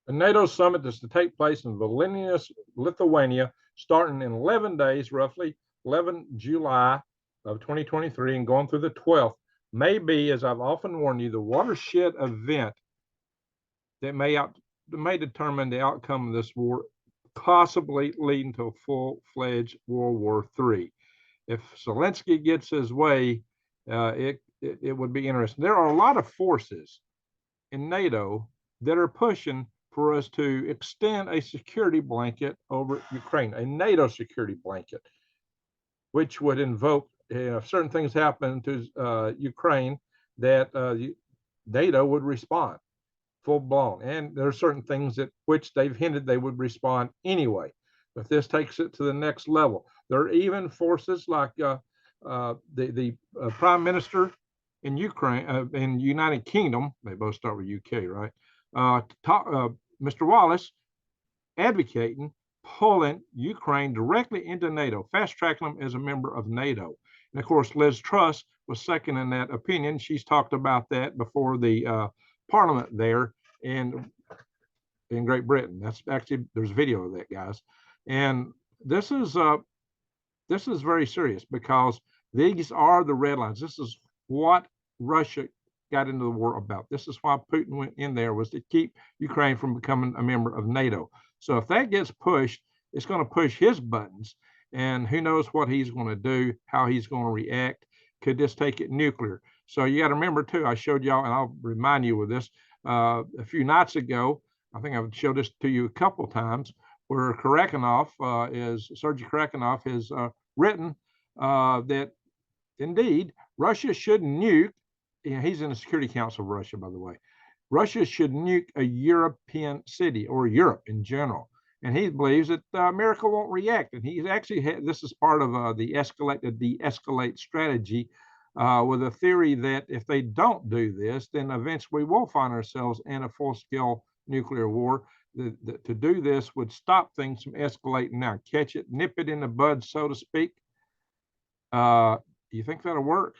A NATO summit that's to take place in Vilnius, Lithuania, starting in 11 days, roughly 11 July of 2023 and going through the 12th, may be, as I've often warned you, the watershed event that may determine the outcome of this war, possibly leading to a full-fledged World War III. If Zelensky gets his way, it would be interesting. There are a lot of forces in NATO that are pushing for us to extend a security blanket over Ukraine, a NATO security blanket, which would invoke, if certain things happen to Ukraine, that NATO would respond full blown. And there are certain things that which they've hinted they would respond anyway. But this takes it to the next level. There are even forces like the Prime Minister in Ukraine, in United Kingdom, they both start with UK, right? Mr. Wallace advocating pulling Ukraine directly into NATO, fast tracking them as a member of NATO. And of course, Liz Truss was second in that opinion. She's talked about that before the Parliament there in Great Britain. That's actually, there's video of that, guys. And this is very serious because these are the red lines. This is what Russia got into the war about. This is why Putin went in there, was to keep Ukraine from becoming a member of NATO. So if that gets pushed, it's going to push his buttons, and who knows what he's going to do, how he's going to react. Could this take it nuclear? So you got to remember too, I showed y'all, and I'll remind you with this, a few nights ago, I think I've showed this to you a couple of times, where Sergei Karakanov has written that indeed Russia should nuke. He's in the Security Council of Russia, by the way. Russia should nuke a European city or Europe in general. And he believes that America won't react. And he's actually this is part of the de-escalate strategy, with a theory that if they don't do this, then eventually we'll find ourselves in a full-scale nuclear war. To do this would stop things from escalating now, catch it, nip it in the bud, so to speak. Do you think that'll work?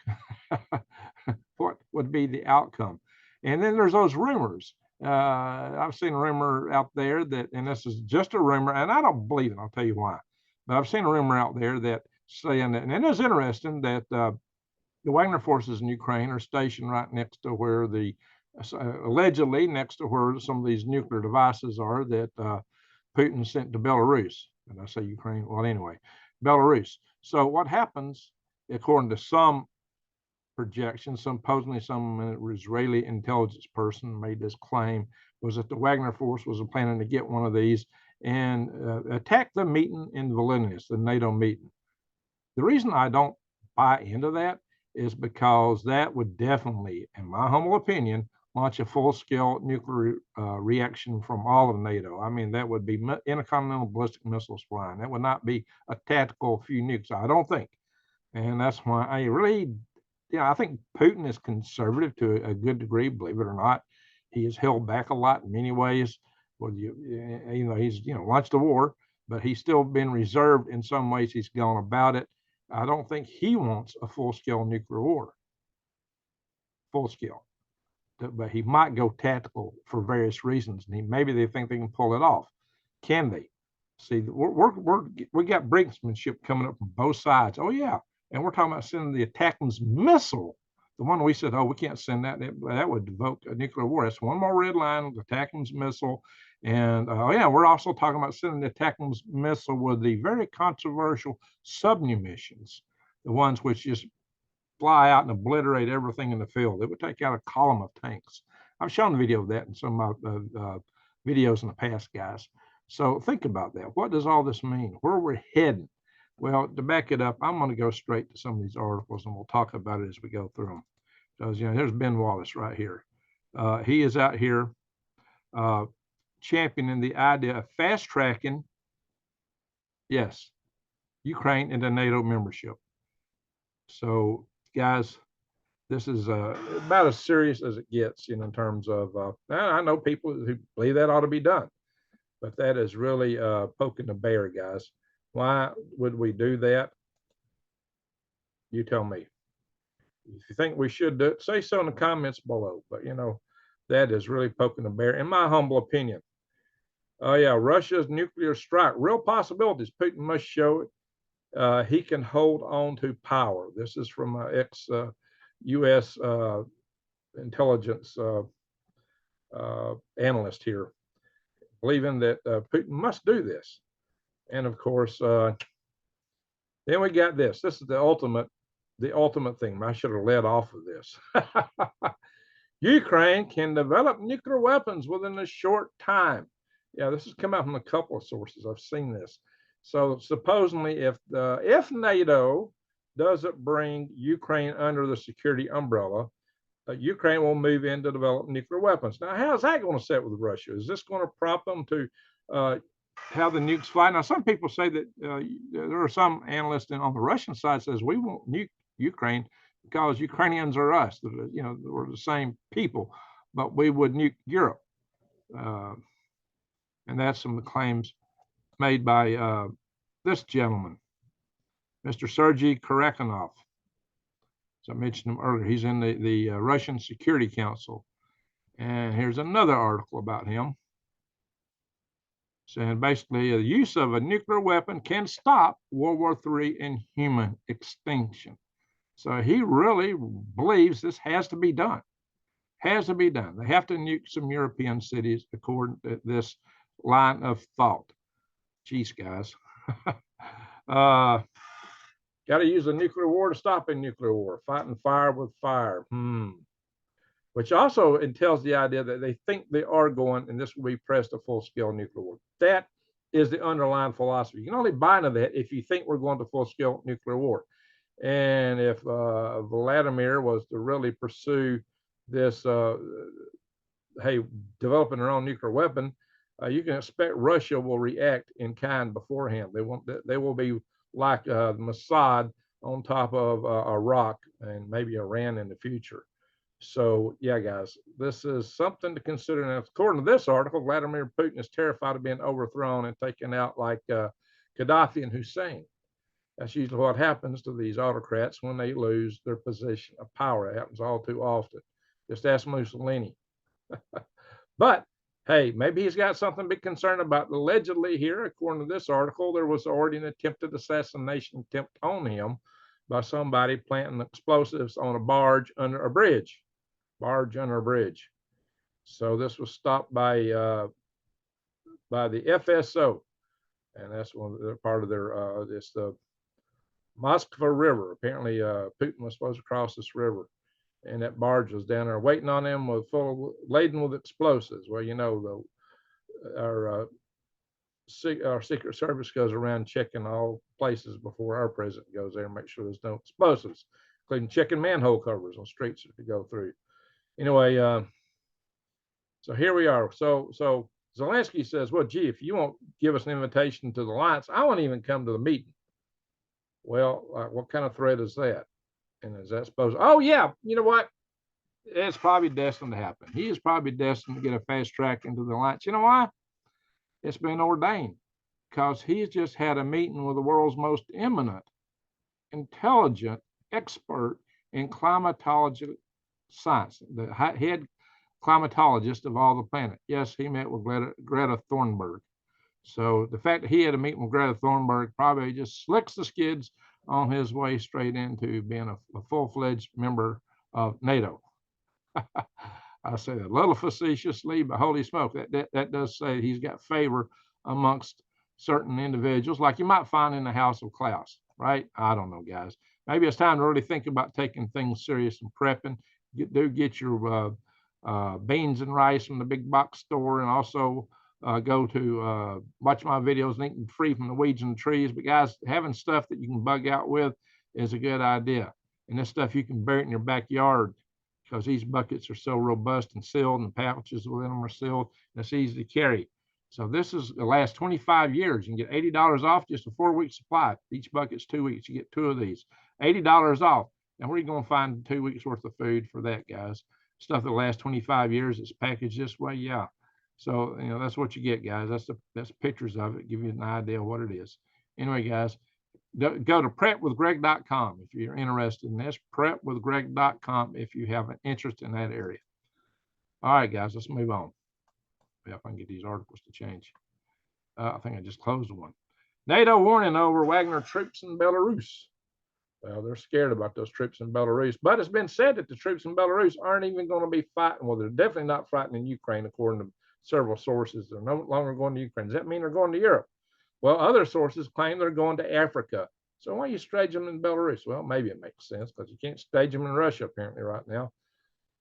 What would be the outcome? And then there's those rumors. I've seen a rumor out there that, and this is just a rumor, and I don't believe it, I'll tell you why. But I've seen a rumor out there that saying that, and it is interesting that the Wagner forces in Ukraine are stationed right next to where allegedly next to where some of these nuclear devices are that Putin sent to Belarus. Did I say Ukraine? Well, anyway, Belarus. So what happens, according to some projections, supposedly some Israeli intelligence person made this claim, was that the Wagner force was planning to get one of these and attack the meeting in Vilnius, the NATO meeting. The reason I don't buy into that is because that would definitely, in my humble opinion, launch a full-scale nuclear reaction from all of NATO. I mean, that would be intercontinental ballistic missiles flying. That would not be a tactical few nukes, I don't think. And that's why I really, I think Putin is conservative to a good degree, believe it or not. He has held back a lot in many ways. Well, he's launched a war, but he's still been reserved in some ways. He's gone about it. I don't think he wants a full-scale nuclear war, full-scale. But he might go tactical for various reasons, and maybe they think they can pull it off. Can they? See, we got brinksmanship coming up from both sides. Oh yeah, and we're talking about sending the ATACMS missile. The one we said, oh, we can't send that. That would evoke a nuclear war. That's one more red line, the ATACMS missile. And oh yeah, we're also talking about sending the ATACMS missile with the very controversial submunitions, the ones which just fly out and obliterate everything in the field. It would take out a column of tanks. I've shown a video of that in some of my videos in the past, guys. So think about that. What does all this mean? Where we're heading? Well, to back it up, I'm going to go straight to some of these articles, and we'll talk about it as we go through them. Because, here's Ben Wallace right here. He is out here championing the idea of fast-tracking, yes, Ukraine into NATO membership. So, guys, this is about as serious as it gets, in terms of, I know people who believe that ought to be done, but that is really poking the bear, guys. Why would we do that? You tell me. If you think we should do it, say so in the comments below. But, that is really poking the bear, in my humble opinion. Oh yeah, Russia's nuclear strike, real possibilities. Putin must show it. He can hold on to power. This is from ex-U.S. Intelligence analyst here, believing that Putin must do this. And of course, then we got this. This is the ultimate thing. I should have led off of this. Ukraine can develop nuclear weapons within a short time. Yeah, this has come out from a couple of sources. I've seen this. So supposedly, if NATO doesn't bring Ukraine under the security umbrella, Ukraine will move in to develop nuclear weapons. Now, how's that going to set with Russia? Is this going to prop them to have the nukes fly? Now, some people say that there are some analysts on the Russian side says we won't nuke Ukraine because Ukrainians are us. You know, we're the same people, but we would nuke Europe. And that's some of the claims made by this gentleman, Mr. Sergei Karakanov. So I mentioned him earlier. He's in the Russian Security Council. And here's another article about him, saying basically the use of a nuclear weapon can stop World War III and human extinction. So he really believes this has to be done. Has to be done. They have to nuke some European cities according to this line of thought. Jeez, guys. Got to use a nuclear war to stop a nuclear war. Fighting fire with fire. Which also entails the idea that they think they are going, and this will be pressed to full-scale nuclear war. That is the underlying philosophy. You can only buy into that if you think we're going to full-scale nuclear war. And if Vladimir was to really pursue this, hey, developing their own nuclear weapon, you can expect Russia will react in kind beforehand. They will be like Mossad on top of Iraq and maybe Iran in the future. So yeah, guys, this is something to consider. Now, according to this article, Vladimir Putin is terrified of being overthrown and taken out like Gaddafi and Hussein. That's usually what happens to these autocrats when they lose their position of power. It happens all too often. Just ask Mussolini. But hey, maybe he's got something to be concerned about. Allegedly here, according to this article, there was already an attempted assassination attempt on him by somebody planting explosives on a barge under a bridge. So this was stopped by the FSO, and that's part of their this the Moskva River. Apparently, Putin was supposed to cross this river, and that barge was down there waiting on him laden with explosives. Well, you know, our Secret Service goes around checking all places before our president goes there and make sure there's no explosives, including checking manhole covers on streets to go through. Anyway, so here we are. So Zelensky says, well, gee, if you won't give us an invitation to the alliance, I won't even come to the meeting. Well, what kind of threat is that? And is that supposed? Oh yeah, you know what? It's probably destined to happen. He is probably destined to get a fast track into the alliance. You know why? It's been ordained because he's just had a meeting with the world's most eminent, intelligent expert in climatology science, the head climatologist of all the planet. Yes, he met with Greta Thunberg. So the fact that he had a meeting with Greta Thunberg probably just slicks the skids on his way straight into being a full-fledged member of NATO. I say that a little facetiously, but holy smoke, that does say he's got favor amongst certain individuals, like you might find in the House of Klaus, right? I don't know, guys. Maybe it's time to really think about taking things serious and prepping. Get your beans and rice from the big box store, and also go to watch my videos and eat free from the weeds and the trees. But guys, having stuff that you can bug out with is a good idea. And this stuff you can bury it in your backyard because these buckets are so robust and sealed, and the pouches within them are sealed, and it's easy to carry. So this is the last 25 years. You can get $80 off just a 4-week supply. Each bucket's 2 weeks. You get 2 of these. $80 off. Now, where are you going to find 2 weeks worth of food for that, guys? Stuff that lasts 25 years. It's packaged this way. Yeah. So, you know, that's what you get, guys. That's pictures of it. Give you an idea of what it is. Anyway, guys, go to prepwithgreg.com if you're interested in this. Prepwithgreg.com if you have an interest in that area. All right, guys, let's move on. Yeah, if I can get these articles to change. I think I just closed one. NATO warning over Wagner troops in Belarus. Well, they're scared about those troops in Belarus, but it's been said that the troops in Belarus aren't even going to be fighting. Well, they're definitely not fighting in Ukraine, according to several sources. They're no longer going to Ukraine. Does that mean they're going to Europe? Well, other sources claim they're going to Africa. So why you stage them in Belarus? Well, maybe it makes sense because you can't stage them in Russia apparently right now.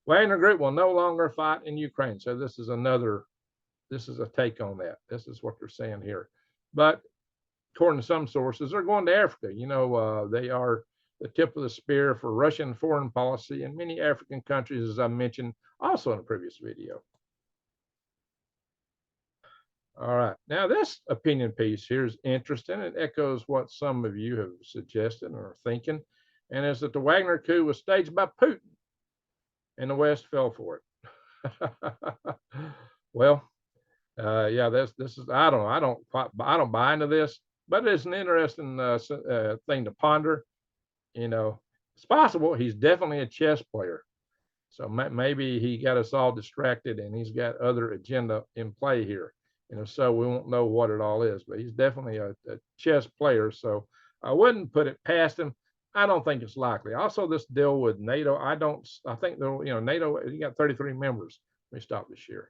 Wagner Group will no longer fight in Ukraine. So this is a take on that. This is what they're saying here. But according to some sources, they're going to Africa. They are the tip of the spear for Russian foreign policy in many African countries, as I mentioned also in a previous video. All right, now this opinion piece here is interesting. It echoes what some of you have suggested or are thinking, and is that the Wagner coup was staged by Putin, and the West fell for it. Well, yeah, this is I don't buy into this, but it's an interesting thing to ponder. It's possible he's definitely a chess player. So maybe he got us all distracted and he's got other agenda in play here. So we won't know what it all is, but he's definitely a chess player. So I wouldn't put it past him. I don't think it's likely. Also, this deal with NATO, I think NATO, you got 33 members. Let me stop this here.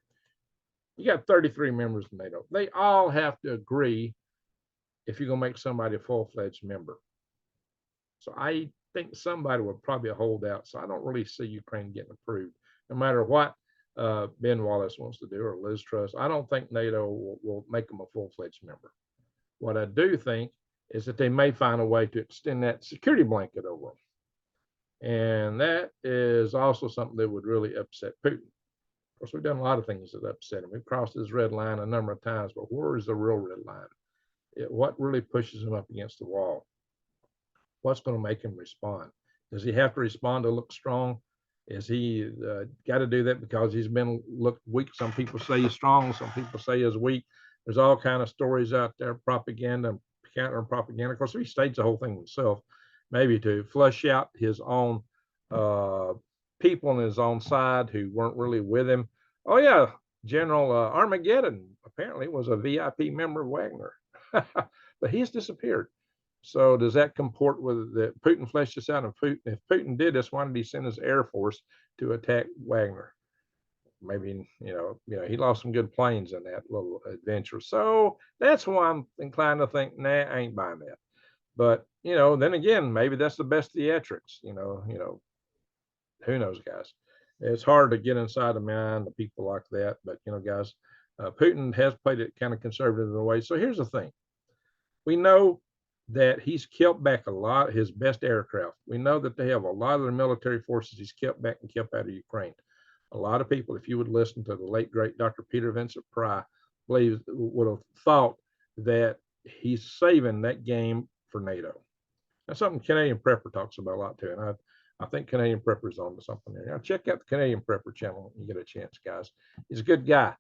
You got 33 members of NATO. They all have to agree if you're going to make somebody a full-fledged member. So I think somebody would probably hold out. So I don't really see Ukraine getting approved, no matter what Ben Wallace wants to do or Liz Truss. I don't think NATO will make them a full-fledged member. What I do think is that they may find a way to extend that security blanket over them. And that is also something that would really upset Putin. Of course, we've done a lot of things that upset him. We've crossed his red line a number of times, but where is the real red line? What really pushes him up against the wall? What's going to make him respond? Does he have to respond to look strong? Is he got to do that because he's been looked weak? Some people say he's strong. Some people say he's weak. There's all kind of stories out there, propaganda, counter propaganda. Of course, he staged the whole thing himself, maybe to flush out his own people on his own side who weren't really with him. Oh yeah, General Armageddon apparently was a VIP member of Wagner, but he's disappeared. So does that comport with that Putin fleshed this out? If Putin did this, why did he send his Air Force to attack Wagner? Maybe, he lost some good planes in that little adventure. So that's why I'm inclined to think, nah, I ain't buying that. But, then again, maybe that's the best theatrics, who knows, guys? It's hard to get inside the mind of people like that. But, guys, Putin has played it kind of conservative in a way. So here's the thing. We know that he's kept back a lot of his best aircraft. We know that they have a lot of their military forces he's kept back and kept out of Ukraine. A lot of people, if you would listen to the late, great Dr. Peter Vincent Pry, would have thought that he's saving that game for NATO. That's something Canadian Prepper talks about a lot too. And I think Canadian Prepper's on to something there. Now check out the Canadian Prepper channel when you get a chance, guys. He's a good guy.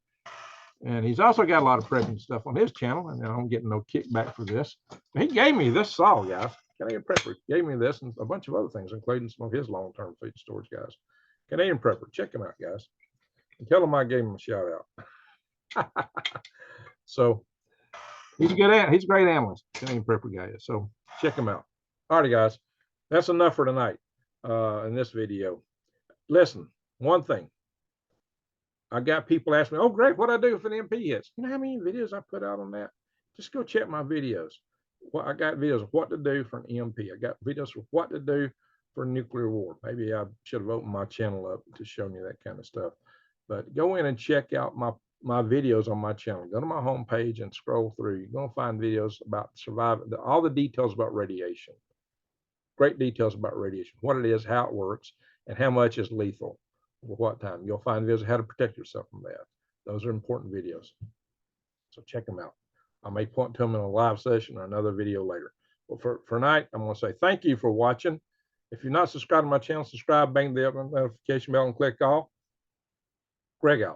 And he's also got a lot of prepping stuff on his channel, and I'm getting no kickback for this. But he gave me this saw, guys. Canadian Prepper gave me this and a bunch of other things, including some of his long-term food storage, guys. Canadian Prepper, check him out, guys. And tell him I gave him a shout out. So he's a great analyst, Canadian Prepper guy is. So check him out. All right, guys. That's enough for tonight in this video. Listen, one thing. I got people asking me, oh, Greg, what do I do if an MP hits? You know how many videos I put out on that? Just go check my videos. I got videos of what to do for an EMP. I got videos of what to do for nuclear war. Maybe I should have opened my channel up to show you that kind of stuff. But go in and check out my videos on my channel. Go to my homepage and scroll through. You're going to find videos about surviving, all the details about radiation. Great details about radiation, what it is, how it works, and how much is lethal. What time. You'll find videos of how to protect yourself from that. Those are important videos. So check them out. I may point to them in a live session or another video later. Well, for tonight, I'm going to say thank you for watching. If you're not subscribed to my channel, subscribe, bang the notification bell, and click all. Greg out.